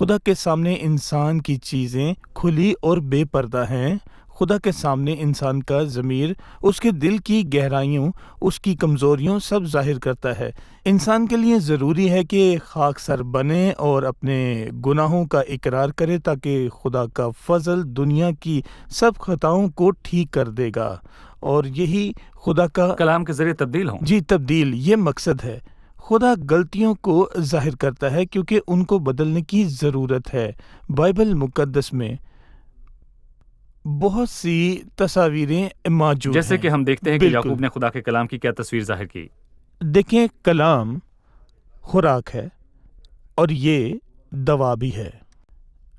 خدا کے سامنے انسان کی چیزیں کھلی اور بے پردہ ہیں۔ خدا کے سامنے انسان کا ضمیر اس کے دل کی گہرائیوں، اس کی کمزوریوں سب ظاہر کرتا ہے۔ انسان کے لیے ضروری ہے کہ خاک سر بنے اور اپنے گناہوں کا اقرار کرے، تاکہ خدا کا فضل دنیا کی سب خطاؤں کو ٹھیک کر دے گا، اور یہی خدا کا کلام کے ذریعے تبدیل ہوں۔ جی تبدیل، یہ مقصد ہے۔ خدا غلطیوں کو ظاہر کرتا ہے کیونکہ ان کو بدلنے کی ضرورت ہے۔ بائبل مقدس میں بہت سی تصاویریں موجود ہیں، جیسے کہ ہم دیکھتے ہیں کہ بالکل۔ یعقوب نے خدا کے کلام کی کیا تصویر ظاہر کی۔ دیکھیں، کلام خوراک ہے، اور یہ دوا بھی ہے،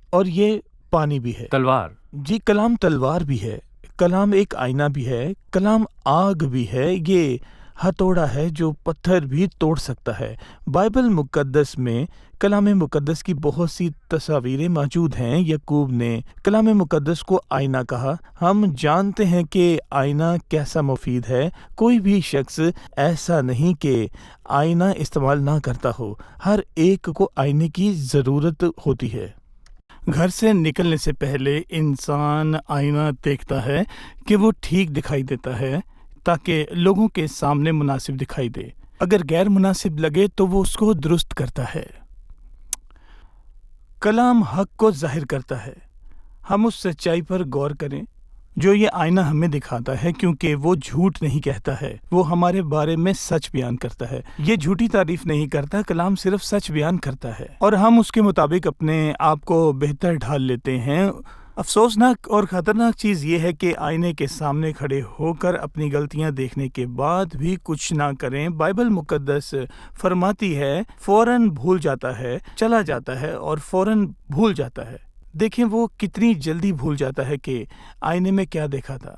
اور یہ پانی بھی ہے۔ تلوار، جی، کلام تلوار بھی ہے، کلام ایک آئینہ بھی ہے، کلام آگ بھی ہے، یہ ہتھوڑا ہے جو پتھر بھی توڑ سکتا ہے۔ بائبل مقدس میں کلام مقدس کی بہت سی تصاویریں موجود ہیں۔ یعقوب نے کلام مقدس کو آئینہ کہا۔ ہم جانتے ہیں کہ آئینہ کیسا مفید ہے۔ کوئی بھی شخص ایسا نہیں کہ آئینہ استعمال نہ کرتا ہو، ہر ایک کو آئینے کی ضرورت ہوتی ہے۔ گھر سے نکلنے سے پہلے انسان آئینہ دیکھتا ہے کہ وہ ٹھیک دکھائی دیتا ہے، تاکہ لوگوں کے سامنے مناسب دکھائی دے۔ اگر غیر مناسب لگے تو وہ اس کو درست کرتا ہے۔ کلام حق کو ظاہر کرتا ہے۔ ہم اس سچائی پر غور کریں جو یہ آئینہ ہمیں دکھاتا ہے، کیونکہ وہ جھوٹ نہیں کہتا ہے، وہ ہمارے بارے میں سچ بیان کرتا ہے۔ یہ جھوٹی تعریف نہیں کرتا، کلام صرف سچ بیان کرتا ہے، اور ہم اس کے مطابق اپنے آپ کو بہتر ڈھال لیتے ہیں۔ افسوسناک اور خطرناک چیز یہ ہے کہ آئینے کے سامنے کھڑے ہو کر اپنی غلطیاں دیکھنے کے بعد بھی کچھ نہ کریں۔ بائبل مقدس فرماتی ہے فوراً بھول جاتا ہے، چلا جاتا ہے اور فوراً بھول جاتا ہے۔ دیکھیں وہ کتنی جلدی بھول جاتا ہے کہ آئینے میں کیا دیکھا تھا۔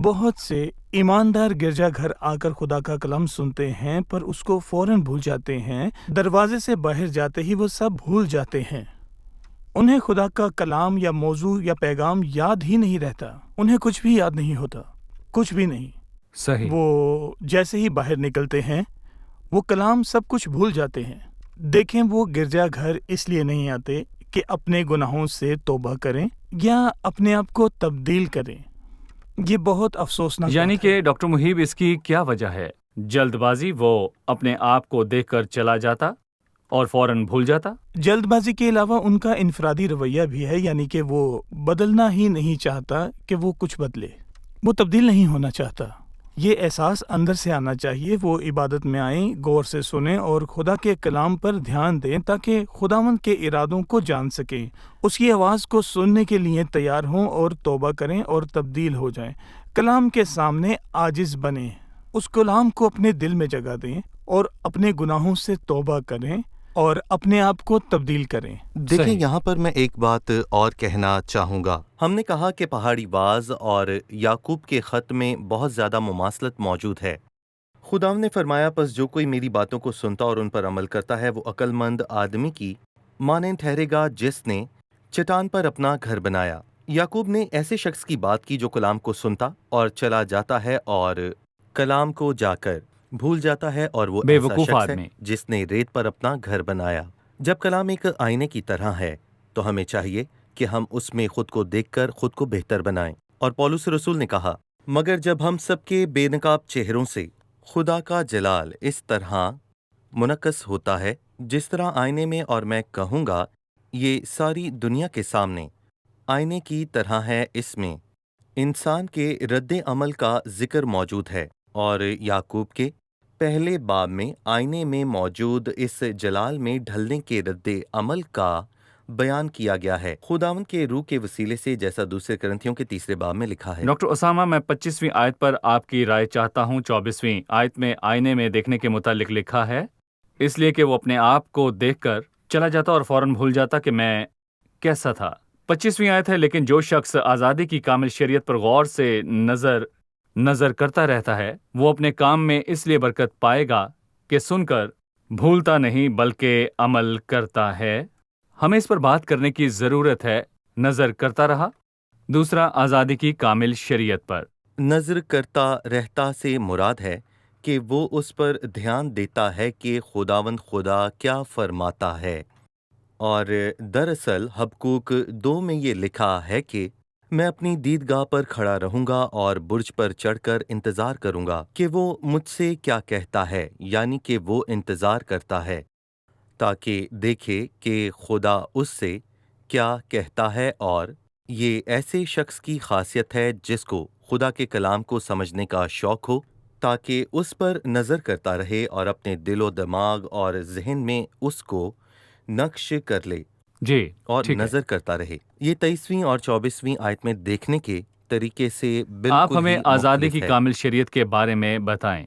بہت سے ایماندار گرجا گھر آ کر خدا کا کلام سنتے ہیں، پر اس کو فوراً بھول جاتے ہیں۔ دروازے سے باہر جاتے ہی وہ سب بھول جاتے ہیں۔ انہیں خدا کا کلام یا موضوع یا پیغام یاد ہی نہیں رہتا، انہیں کچھ بھی یاد نہیں ہوتا، کچھ بھی نہیں۔ صحیح۔ وہ جیسے ہی باہر نکلتے ہیں وہ کلام سب کچھ بھول جاتے ہیں۔ دیکھیں وہ گرجا گھر اس لیے نہیں آتے کہ اپنے گناہوں سے توبہ کریں یا اپنے آپ کو تبدیل کریں۔ یہ بہت افسوسناک یعنی بات ہے۔ کہ ڈاکٹر محیب، اس کی کیا وجہ ہے؟ جلد بازی، وہ اپنے آپ کو دیکھ کر چلا جاتا اور فوراً بھول جاتا۔ جلد بازی کے علاوہ ان کا انفرادی رویہ بھی ہے، یعنی کہ وہ بدلنا ہی نہیں چاہتا کہ وہ کچھ بدلے، وہ تبدیل نہیں ہونا چاہتا۔ یہ احساس اندر سے آنا چاہیے۔ وہ عبادت میں آئیں، غور سے سنیں اور خدا کے کلام پر دھیان دیں، تاکہ خداوند کے ارادوں کو جان سکیں، اس کی آواز کو سننے کے لیے تیار ہوں اور توبہ کریں اور تبدیل ہو جائیں۔ کلام کے سامنے عاجز بنیں، اس کلام کو اپنے دل میں جگہ دیں اور اپنے گناہوں سے توبہ کریں اور اپنے آپ کو تبدیل کریں۔ دیکھیں، صحیح۔ یہاں پر میں ایک بات اور کہنا چاہوں گا۔ ہم نے کہا کہ پہاڑی باز اور یعقوب کے خط میں بہت زیادہ مماثلت موجود ہے۔ خداوند نے فرمایا، پس جو کوئی میری باتوں کو سنتا اور ان پر عمل کرتا ہے، وہ عقل مند آدمی کی مانند ٹھہرے گا جس نے چٹان پر اپنا گھر بنایا۔ یعقوب نے ایسے شخص کی بات کی جو کلام کو سنتا اور چلا جاتا ہے اور کلام کو جا کر بھول جاتا ہے، اور وہ بے ایسا وقوف شخص ہے آدمی۔ جس نے ریت پر اپنا گھر بنایا۔ جب کلام ایک آئینے کی طرح ہے تو ہمیں چاہیے کہ ہم اس میں خود کو دیکھ کر خود کو بہتر بنائیں۔ اور پولس رسول نے کہا، مگر جب ہم سب کے بے نقاب چہروں سے خدا کا جلال اس طرح منعکس ہوتا ہے جس طرح آئینے میں، اور میں کہوں گا یہ ساری دنیا کے سامنے آئینے کی طرح ہے، اس میں انسان کے رد عمل کا ذکر موجود ہے، اور یعقوب کے پہلے باب میں آئینے میں موجود اس جلال میں ڈھلنے کے رد عمل کا بیان کیا گیا ہے خداوند کے روح کے وسیلے سے، جیسا دوسرے کرنتھیوں کے 3 باب میں لکھا ہے۔ ڈاکٹر اسامہ، میں 25ویں آیت پر آپ کی رائے چاہتا ہوں۔ 24ویں آیت میں آئینے میں دیکھنے کے متعلق لکھا ہے، اس لیے کہ وہ اپنے آپ کو دیکھ کر چلا جاتا اور فوراً بھول جاتا کہ میں کیسا تھا۔ 25ویں آیت ہے، لیکن جو شخص آزادی کی کامل شریعت پر غور سے نظر کرتا رہتا ہے، وہ اپنے کام میں اس لیے برکت پائے گا کہ سن کر بھولتا نہیں بلکہ عمل کرتا ہے۔ ہمیں اس پر بات کرنے کی ضرورت ہے۔ نظر کرتا رہا۔ دوسرا، آزادی کی کامل شریعت پر نظر کرتا رہتا سے مراد ہے کہ وہ اس پر دھیان دیتا ہے کہ خداوند خدا کیا فرماتا ہے۔ اور دراصل حبقوق 2 میں یہ لکھا ہے کہ میں اپنی دیدگاہ پر کھڑا رہوں گا اور برج پر چڑھ کر انتظار کروں گا کہ وہ مجھ سے کیا کہتا ہے، یعنی کہ وہ انتظار کرتا ہے تاکہ دیکھے کہ خدا اس سے کیا کہتا ہے، اور یہ ایسے شخص کی خاصیت ہے جس کو خدا کے کلام کو سمجھنے کا شوق ہو، تاکہ اس پر نظر کرتا رہے اور اپنے دل و دماغ اور ذہن میں اس کو نقش کر لے جی اور ٹھیک ہے، نظر کرتا رہے۔ یہ 23ویں اور 24ویں آیت میں دیکھنے کے طریقے سے آپ بالکل ہمیں ہی آزادی مختلف کی ہے۔ کامل شریعت کے بارے میں بتائیں۔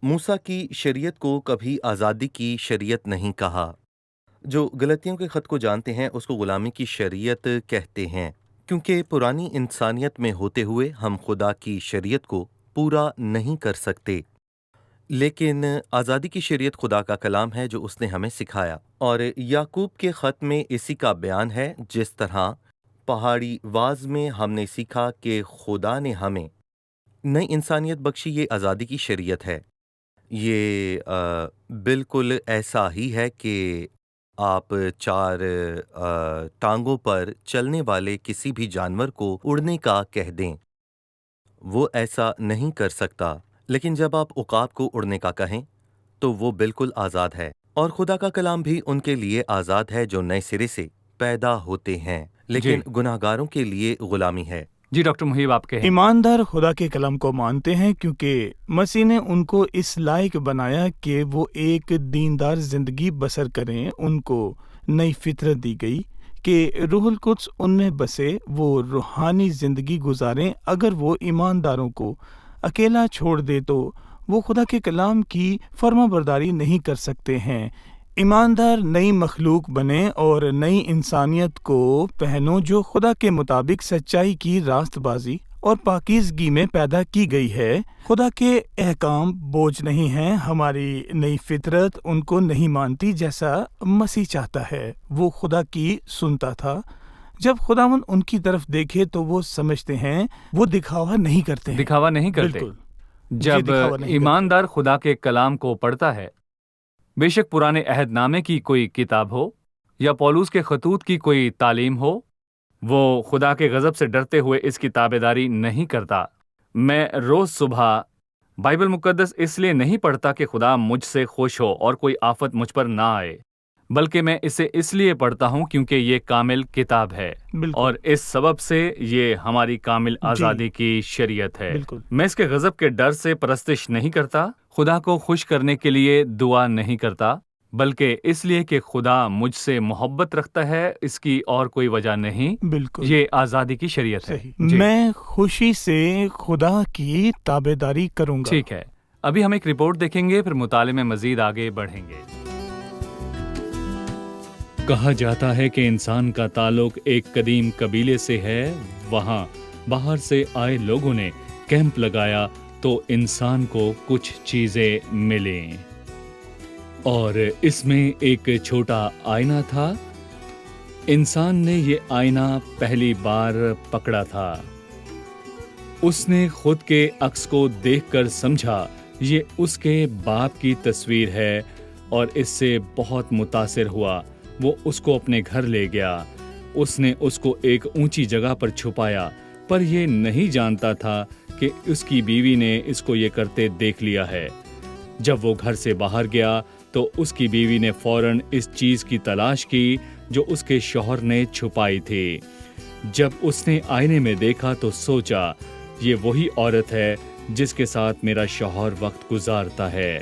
موسیٰ کی شریعت کو کبھی آزادی کی شریعت نہیں کہا۔ جو غلطیوں کے خط کو جانتے ہیں اس کو غلامی کی شریعت کہتے ہیں، کیونکہ پرانی انسانیت میں ہوتے ہوئے ہم خدا کی شریعت کو پورا نہیں کر سکتے، لیکن آزادی کی شریعت خدا کا کلام ہے جو اس نے ہمیں سکھایا، اور یعقوب کے خط میں اسی کا بیان ہے۔ جس طرح پہاڑی واز میں ہم نے سیکھا کہ خدا نے ہمیں نئی انسانیت بخشی، یہ آزادی کی شریعت ہے۔ یہ بالکل ایسا ہی ہے کہ آپ 4 ٹانگوں پر چلنے والے کسی بھی جانور کو اڑنے کا کہہ دیں، وہ ایسا نہیں کر سکتا، لیکن جب آپ عقاب کو اڑنے کا کہیں تو وہ بالکل آزاد ہے، اور خدا کا کلام بھی ان کے لیے آزاد ہے جو نئے سرے سے پیدا ہوتے ہیں، لیکن جی گناہگاروں کے لیے غلامی ہے۔ جی ڈاکٹر محیب آپ کہیں۔ ایماندار خدا کے کلام کو مانتے ہیں کیونکہ مسیح نے ان کو اس لائق بنایا کہ وہ ایک دیندار زندگی بسر کریں۔ ان کو نئی فطرت دی گئی کہ روح القدس ان میں بسے، وہ روحانی زندگی گزاریں۔ اگر وہ ایمانداروں کو اکیلا چھوڑ دے تو وہ خدا کے کلام کی فرما برداری نہیں کر سکتے ہیں۔ ایماندار نئی مخلوق بنے اور نئی انسانیت کو پہنو جو خدا کے مطابق سچائی کی راست بازی اور پاکیزگی میں پیدا کی گئی ہے۔ خدا کے احکام بوجھ نہیں ہیں۔ ہماری نئی فطرت ان کو نہیں مانتی جیسا مسیح چاہتا ہے۔ وہ خدا کی سنتا تھا۔ جب خداوند ان کی طرف دیکھے تو وہ سمجھتے ہیں، وہ دکھاوا نہیں کرتے ہیں۔ دکھاوا نہیں کرتے۔ بالکل جب دکھاوا نہیں ایماندار خدا کے کلام کو پڑھتا ہے، بے شک پرانے عہد نامے کی کوئی کتاب ہو یا پولوس کے خطوط کی کوئی تعلیم ہو، وہ خدا کے غضب سے ڈرتے ہوئے اس کی تابع داری نہیں کرتا۔ میں روز صبح بائبل مقدس اس لیے نہیں پڑھتا کہ خدا مجھ سے خوش ہو اور کوئی آفت مجھ پر نہ آئے، بلکہ میں اسے اس لیے پڑھتا ہوں کیونکہ یہ کامل کتاب ہے، بالکل اور اس سبب سے یہ ہماری کامل آزادی کی شریعت ہے۔ بالکل میں اس کے غضب کے ڈر سے پرستش نہیں کرتا، خدا کو خوش کرنے کے لیے دعا نہیں کرتا، بلکہ اس لیے کہ خدا مجھ سے محبت رکھتا ہے، اس کی اور کوئی وجہ نہیں۔ بالکل یہ آزادی کی شریعت ہے۔ صحیح۔ میں خوشی سے خدا کی تابع داری کروں گا۔ ٹھیک ہے، ابھی ہم ایک رپورٹ دیکھیں گے، پھر مطالعے میں مزید آگے بڑھیں گے۔ کہا جاتا ہے کہ انسان کا تعلق ایک قدیم قبیلے سے ہے۔ وہاں باہر سے آئے لوگوں نے کیمپ لگایا تو انسان کو کچھ چیزیں ملیں، اور اس میں ایک چھوٹا آئینہ تھا۔ انسان نے یہ آئینہ پہلی بار پکڑا تھا۔ اس نے خود کے عکس کو دیکھ کر سمجھا یہ اس کے باپ کی تصویر ہے، اور اس سے بہت متاثر ہوا۔ وہ اس کو اپنے گھر لے گیا۔ اس نے اس کو ایک اونچی جگہ پر چھپایا، پر یہ نہیں جانتا تھا کہ اس کی بیوی نے اس کو یہ کرتے دیکھ لیا ہے۔ جب وہ گھر سے باہر گیا تو اس کی بیوی نے فوراً اس چیز کی تلاش کی جو اس کے شوہر نے چھپائی تھی۔ جب اس نے آئینے میں دیکھا تو سوچا، یہ وہی عورت ہے جس کے ساتھ میرا شوہر وقت گزارتا ہے۔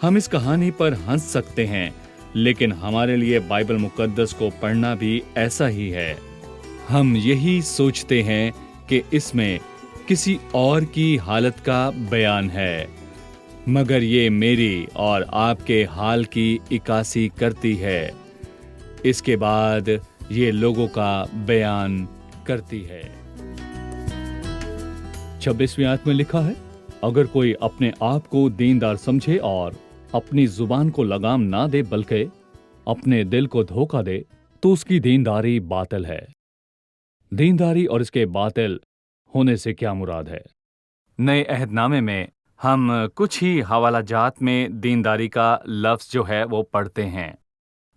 ہم اس کہانی پر ہنس سکتے ہیں، لیکن ہمارے لیے بائبل مقدس کو پڑھنا بھی ایسا ہی ہے۔ ہم یہی سوچتے ہیں کہ اس میں کسی اور کی حالت کا بیان ہے، مگر یہ میری اور آپ کے حال کی عکاسی کرتی ہے۔ اس کے بعد یہ لوگوں کا بیان کرتی ہے۔ 26ویں آیت میں لکھا ہے، اگر کوئی اپنے آپ کو دیندار سمجھے اور اپنی زبان کو لگام نہ دے بلکہ اپنے دل کو دھوکہ دے تو اس کی دینداری باطل ہے۔ دینداری اور اس کے باطل ہونے سے کیا مراد ہے؟ نئے عہد نامے میں ہم کچھ ہی حوالہ جات میں دینداری کا لفظ جو ہے وہ پڑھتے ہیں۔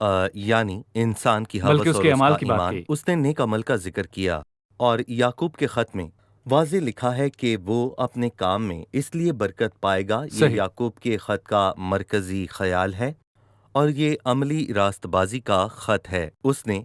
یعنی انسان کی بلکہ ہوس اس اور کے اس اعمال کا کی بات ایمان، کی۔ اس نے نیک عمل کا ذکر کیا، اور یعقوب کے خط میں واضح لکھا ہے کہ وہ اپنے کام میں اس لیے برکت پائے گا۔ یہ صحیح۔ یعقوب کے خط کا مرکزی خیال ہے، اور یہ عملی راست بازی کا خط ہے۔ اس نے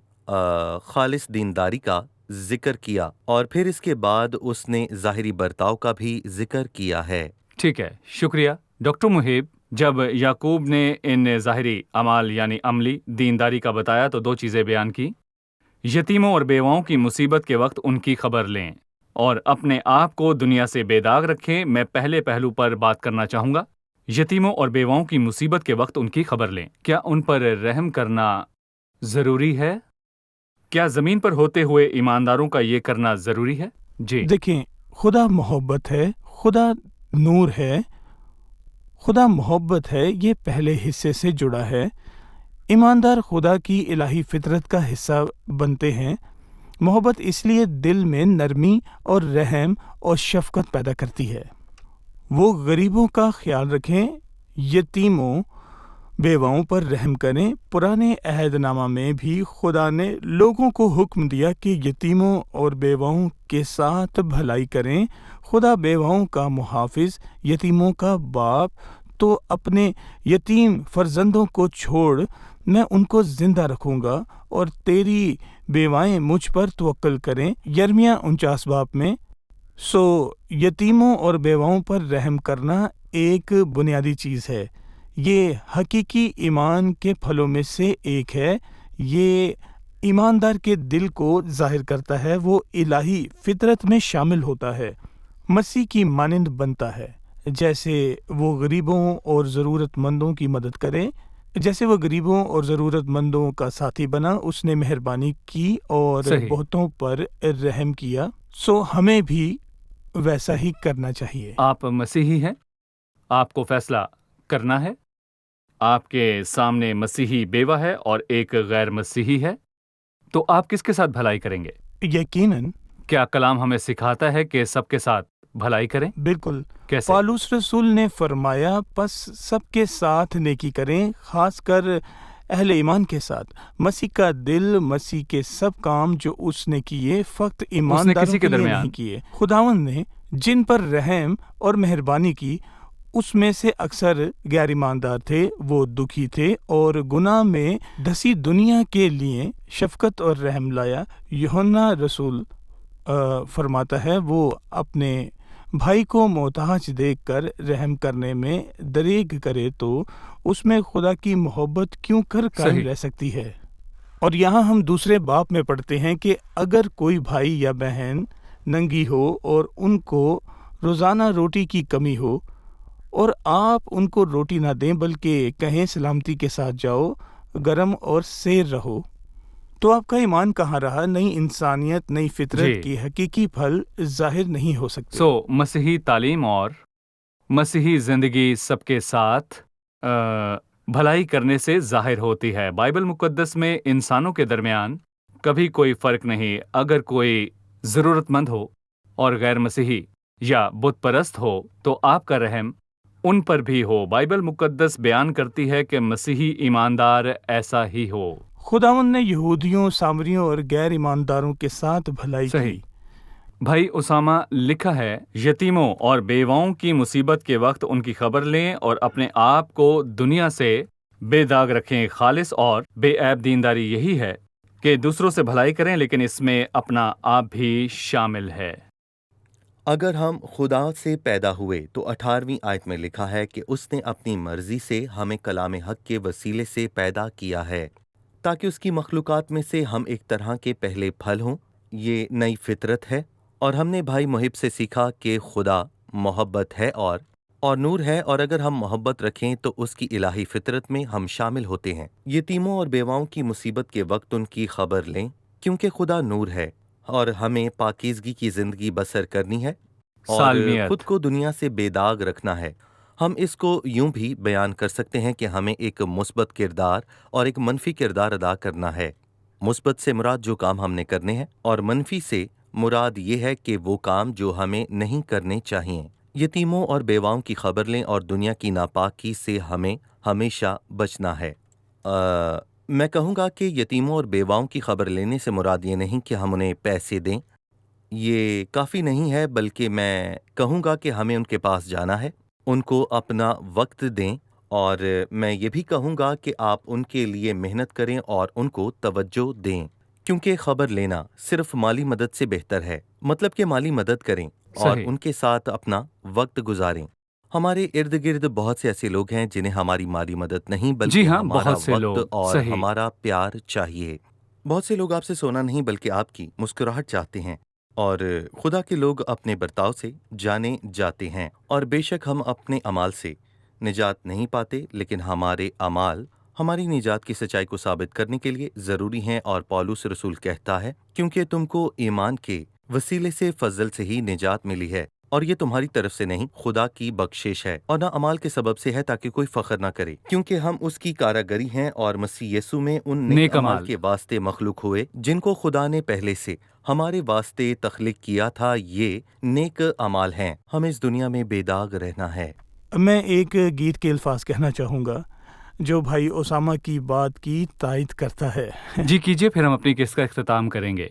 خالص دینداری کا ذکر کیا، اور پھر اس کے بعد اس نے ظاہری برتاؤ کا بھی ذکر کیا ہے۔ ٹھیک ہے، شکریہ ڈاکٹر محب۔ جب یعقوب نے ان ظاہری اعمال یعنی عملی دینداری کا بتایا تو دو چیزیں بیان کی۔ یتیموں اور بیواؤں کی مصیبت کے وقت ان کی خبر لیں اور اپنے آپ کو دنیا سے بے داغ رکھیں۔ میں پہلے پہلو پر بات کرنا چاہوں گا۔ یتیموں اور بیواؤں کی مصیبت کے وقت ان کی خبر لیں۔ کیا ان پر رحم کرنا ضروری ہے؟ کیا زمین پر ہوتے ہوئے ایمانداروں کا یہ کرنا ضروری ہے؟ جی دیکھیں، خدا محبت ہے، خدا نور ہے، خدا محبت ہے، یہ پہلے حصے سے جڑا ہے۔ ایماندار خدا کی الہی فطرت کا حصہ بنتے ہیں۔ محبت اس لیے دل میں نرمی اور رحم اور شفقت پیدا کرتی ہے۔ وہ غریبوں کا خیال رکھیں، یتیموں بیواؤں پر رحم کریں۔ پرانے عہد نامہ میں بھی خدا نے لوگوں کو حکم دیا کہ یتیموں اور بیواؤں کے ساتھ بھلائی کریں۔ خدا بیواؤں کا محافظ، یتیموں کا باپ، تو اپنے یتیم فرزندوں کو چھوڑ، میں ان کو زندہ رکھوں گا، اور تیری بیوائیں مجھ پر توکل کریں۔ یرمیہ 49 باب میں۔ یتیموں اور بیواؤں پر رحم کرنا ایک بنیادی چیز ہے۔ یہ حقیقی ایمان کے پھلوں میں سے ایک ہے۔ یہ ایماندار کے دل کو ظاہر کرتا ہے، وہ الہی فطرت میں شامل ہوتا ہے، مسیح کی مانند بنتا ہے۔ جیسے وہ غریبوں اور ضرورت مندوں کی مدد کرے، جیسے وہ غریبوں اور ضرورت مندوں کا ساتھی بنا، اس نے مہربانی کی اور صحیح۔ بہتوں پر رحم کیا۔ ہمیں بھی ویسا ہی کرنا چاہیے۔ آپ مسیحی ہیں، آپ کو فیصلہ کرنا ہے۔ آپ کے سامنے مسیحی بیوہ ہے اور ایک غیر مسیحی ہے، تو آپ کس کے ساتھ بھلائی کریں گے؟ یقیناً، کیا کلام ہمیں سکھاتا ہے کہ سب کے ساتھ بھلائی کریں؟ بالکل۔ کیسے؟ پالوس رسول نے فرمایا، پس سب کے ساتھ نیکی کریں، خاص کر اہل ایمان کے ساتھ۔ مسیح کا دل، مسیح کے سب کام جو اس نے کیے، فقط ایمانداروں کسی کے کے لیے درمیان نہیں کیے۔ خداوند نے جن پر رحم اور مہربانی کی، اس میں سے اکثر غیر ایماندار تھے، وہ دکھی تھے اور گناہ میں دھسی دنیا کے لیے شفقت اور رحم لایا۔ یوحنا رسول فرماتا ہے، وہ اپنے بھائی کو محتاج دیکھ کر رحم کرنے میں دریغ کرے تو اس میں خدا کی محبت کیوں کر قائم صحیح۔ رہ سکتی ہے؟ اور یہاں ہم دوسرے باب میں پڑھتے ہیں کہ اگر کوئی بھائی یا بہن ننگی ہو اور ان کو روزانہ روٹی کی کمی ہو، اور آپ ان کو روٹی نہ دیں بلکہ کہیں سلامتی کے ساتھ جاؤ، گرم اور سیر رہو، تو آپ کا ایمان کہاں رہا؟ نئی انسانیت، نئی فطرت کی حقیقی پھل ظاہر نہیں ہو سکتے۔ مسیحی تعلیم اور مسیحی زندگی سب کے ساتھ بھلائی کرنے سے ظاہر ہوتی ہے۔ بائبل مقدس میں انسانوں کے درمیان کبھی کوئی فرق نہیں۔ اگر کوئی ضرورت مند ہو اور غیر مسیحی یا بت پرست ہو تو آپ کا رحم ان پر بھی ہو۔ بائبل مقدس بیان کرتی ہے کہ مسیحی ایماندار ایسا ہی ہو۔ خداوند نے یہودیوں، سامریوں اور غیر ایمانداروں کے ساتھ بھلائی صحیح۔ کی۔ بھائی اسامہ لکھا ہے، یتیموں اور بیواؤں کی مصیبت کے وقت ان کی خبر لیں اور اپنے آپ کو دنیا سے بے داغ رکھیں۔ خالص اور بے عیب دینداری یہی ہے کہ دوسروں سے بھلائی کریں، لیکن اس میں اپنا آپ بھی شامل ہے۔ اگر ہم خدا سے پیدا ہوئے تو 18ویں آیت میں لکھا ہے کہ اس نے اپنی مرضی سے ہمیں کلام حق کے وسیلے سے پیدا کیا ہے، تاکہ اس کی مخلوقات میں سے ہم ایک طرح کے پہلے پھل ہوں۔ یہ نئی فطرت ہے، اور ہم نے بھائی محب سے سیکھا کہ خدا محبت ہے اور نور ہے، اور اگر ہم محبت رکھیں تو اس کی الہی فطرت میں ہم شامل ہوتے ہیں۔ یتیموں اور بیواؤں کی مصیبت کے وقت ان کی خبر لیں، کیونکہ خدا نور ہے اور ہمیں پاکیزگی کی زندگی بسر کرنی ہے اور سالمیت۔ خود کو دنیا سے بے داغ رکھنا ہے۔ ہم اس کو یوں بھی بیان کر سکتے ہیں کہ ہمیں ایک مثبت کردار اور ایک منفی کردار ادا کرنا ہے۔ مثبت سے مراد جو کام ہم نے کرنے ہیں، اور منفی سے مراد یہ ہے کہ وہ کام جو ہمیں نہیں کرنے چاہیے۔ یتیموں اور بیواؤں کی خبر لیں اور دنیا کی ناپاکی سے ہمیں ہمیشہ بچنا ہے۔ میں کہوں گا کہ یتیموں اور بیواؤں کی خبر لینے سے مراد یہ نہیں کہ ہم انہیں پیسے دیں، یہ کافی نہیں ہے، بلکہ میں کہوں گا کہ ہمیں ان کے پاس جانا ہے، ان کو اپنا وقت دیں، اور میں یہ بھی کہوں گا کہ آپ ان کے لیے محنت کریں اور ان کو توجہ دیں، کیونکہ خبر لینا صرف مالی مدد سے بہتر ہے، مطلب کہ مالی مدد کریں اور صحیح۔ ان کے ساتھ اپنا وقت گزاریں۔ ہمارے ارد گرد بہت سے ایسے لوگ ہیں جنہیں ہماری مالی مدد نہیں جی بلکہ ہاں، ہمارا بہت سے وقت لوگ، اور صحیح۔ ہمارا پیار چاہیے۔ بہت سے لوگ آپ سے سونا نہیں بلکہ آپ کی مسکراہٹ چاہتے ہیں، اور خدا کے لوگ اپنے برتاؤ سے جانے جاتے ہیں، اور بے شک ہم اپنے اعمال سے نجات نہیں پاتے، لیکن ہمارے اعمال ہماری نجات کی سچائی کو ثابت کرنے کے لیے ضروری ہیں، اور پولس رسول کہتا ہے کیونکہ تم کو ایمان کے وسیلے سے فضل سے ہی نجات ملی ہے، اور یہ تمہاری طرف سے نہیں، خدا کی بخشش ہے، اور نہ اعمال کے سبب سے ہے تاکہ کوئی فخر نہ کرے، کیونکہ ہم اس کی کاراگری ہیں اور مسیح یسوع میں ان نیک نیک اعمال امال۔ کے واسطے مخلوق ہوئے جن کو خدا نے پہلے سے ہمارے واسطے تخلیق کیا تھا۔ یہ نیک اعمال ہیں، ہمیں اس دنیا میں بے داغ رہنا ہے۔ میں ایک گیت کے الفاظ کہنا چاہوں گا جو بھائی اسامہ کی بات کی تائید کرتا ہے۔ جی کیجئے، پھر ہم اپنی قسط کا اختتام کریں گے۔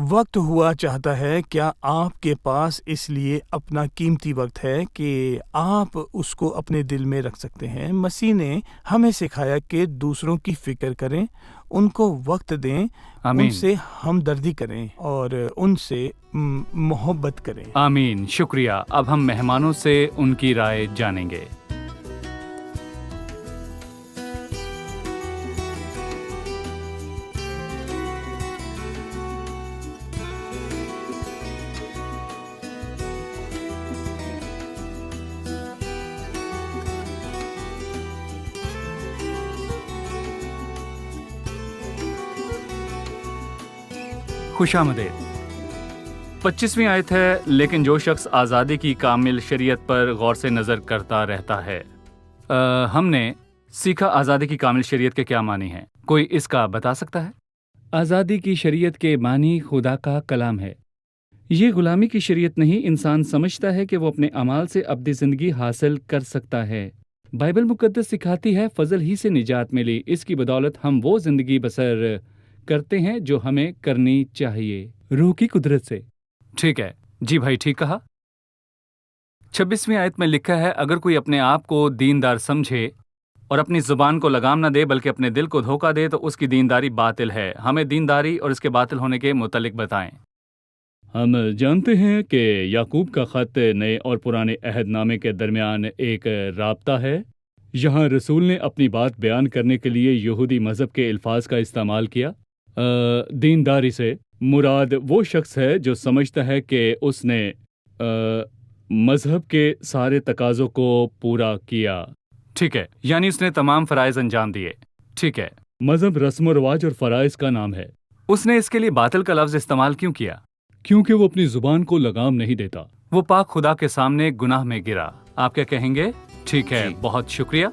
وقت ہوا چاہتا ہے، کیا آپ کے پاس اس لیے اپنا قیمتی وقت ہے کہ آپ اس کو اپنے دل میں رکھ سکتے ہیں؟ مسیح نے ہمیں سکھایا کہ دوسروں کی فکر کریں، ان کو وقت دیں، آمین۔ ان سے ہمدردی کریں اور ان سے محبت کریں۔ آمین، شکریہ۔ اب ہم مہمانوں سے ان کی رائے جانیں گے۔ خوش آمدید۔ 25ویں آیت ہے، لیکن جو شخص آزادی کی کامل شریعت پر غور سے نظر کرتا رہتا ہے۔ ہم نے سیکھا آزادی کی کامل شریعت کے کیا معنی ہیں؟ کوئی اس کا بتا سکتا ہے؟ آزادی کی شریعت کے معنی خدا کا کلام ہے۔ یہ غلامی کی شریعت نہیں، انسان سمجھتا ہے کہ وہ اپنے اعمال سے ابدی زندگی حاصل کر سکتا ہے۔ بائبل مقدس سکھاتی ہے فضل ہی سے نجات ملی، اس کی بدولت ہم وہ زندگی بسر کرتے ہیں جو ہمیں کرنی چاہیے، روح کی قدرت سے۔ ٹھیک ہے، جی بھائی ٹھیک کہا۔ 26ویں آیت میں لکھا ہے، اگر کوئی اپنے آپ کو دیندار سمجھے اور اپنی زبان کو لگام نہ دے بلکہ اپنے دل کو دھوکہ دے تو اس کی دینداری باطل ہے۔ ہمیں دینداری اور اس کے باطل ہونے کے متعلق بتائیں۔ ہم جانتے ہیں کہ یعقوب کا خط نئے اور پرانے عہد نامے کے درمیان ایک رابطہ ہے۔ یہاں رسول نے اپنی بات بیان کرنے کے لیے یہودی مذہب کے الفاظ کا استعمال کیا۔ دینداری سے مراد وہ شخص ہے جو سمجھتا ہے کہ اس نے مذہب کے سارے تقاضوں کو پورا کیا۔ ٹھیک ہے، یعنی اس نے تمام فرائض انجام دیے۔ ٹھیک ہے، مذہب رسم و رواج اور فرائض کا نام ہے۔ اس نے اس کے لیے باطل کا لفظ استعمال کیوں کیا؟ کیونکہ وہ اپنی زبان کو لگام نہیں دیتا۔ وہ پاک خدا کے سامنے گناہ میں گرا۔ آپ کیا کہیں گے؟ ٹھیک ہے، بہت شکریہ۔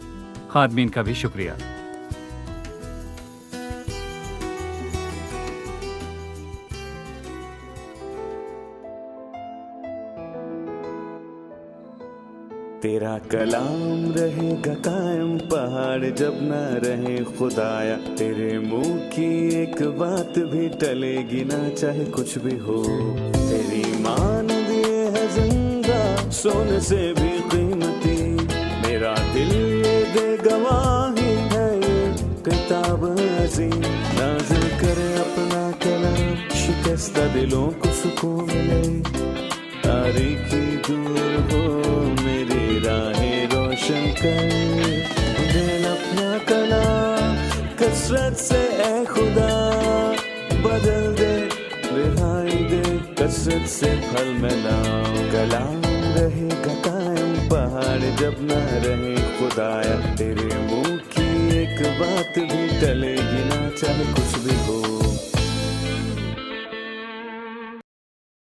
خادمین کا بھی شکریہ۔ تیرا کلام رہے گا قائم، پہاڑ جب نہ رہے خدایا، تیرے منہ کی ایک بات بھی ٹلے گی نہ چاہے کچھ بھی ہو، تیری مانند یہ ہے زندہ سونے سے بھی قیمتی، میرا دل یہ دے گواہی ہے یہ کتاب عظیم، نازل کرے اپنا کلام، شکستہ دلوں کو سکون ملے، تاریکی دور ہو میری راہیں روشن کر، دل اپنا کلام کثرت سے اے خدا بدل دے، رہائی دے کثرت سے پھل میں لاؤ، کلام رہے گا قائم، پہاڑ جب نہ رہے خدایا، تیرے منہ کی ایک بات بھی ٹلے گی نہ چاہے کچھ بھی ہو۔